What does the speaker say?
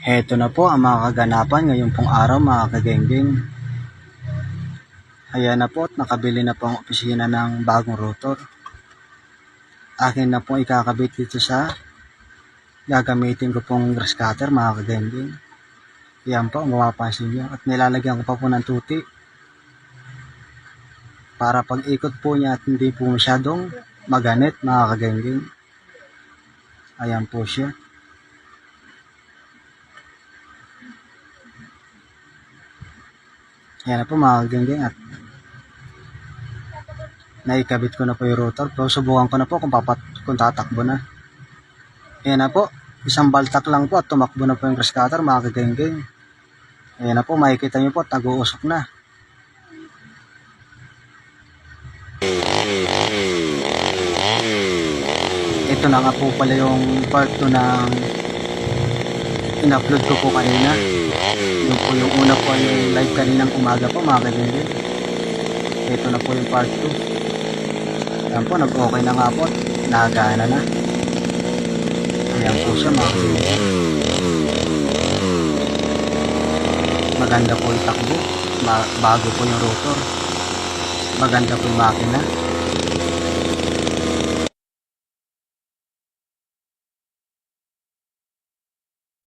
Heto na po ang mga kaganapan ngayon pong araw mga kagengging. Ayan na po at nakabili na po ang opisina ng bagong rotor. Akin na po ikakabit dito sa gagamitin ko pong grass cutter mga kagengging. Ayan po, mapapansin nyo. At nilalagyan ko pa po ng tuti. Para pag ikot po niya at hindi po masyadong maganit mga kagengging. Ayan po siya. Ayan na po mga kagengging at naikabit ko na po yung rotor. Pero subukan ko na po kung tatakbo na. Ayan na po. Isang baltak lang po at tumakbo na po yung grass cutter mga kagengging. Ayan na po, makikita nyo po at nag-uusok na. Ito na nga po pala yung part 2 ng in-upload ko po kanina. Yung po yung una po yung live kaninang umaga po mga kagengging. Ito na po yung part 2. Ayan po, nag-okay na nga po. Nagana na. Ayan po siya mga kagengging. Maganda po yung takbo. Bago po yung rotor. Maganda po yung makina.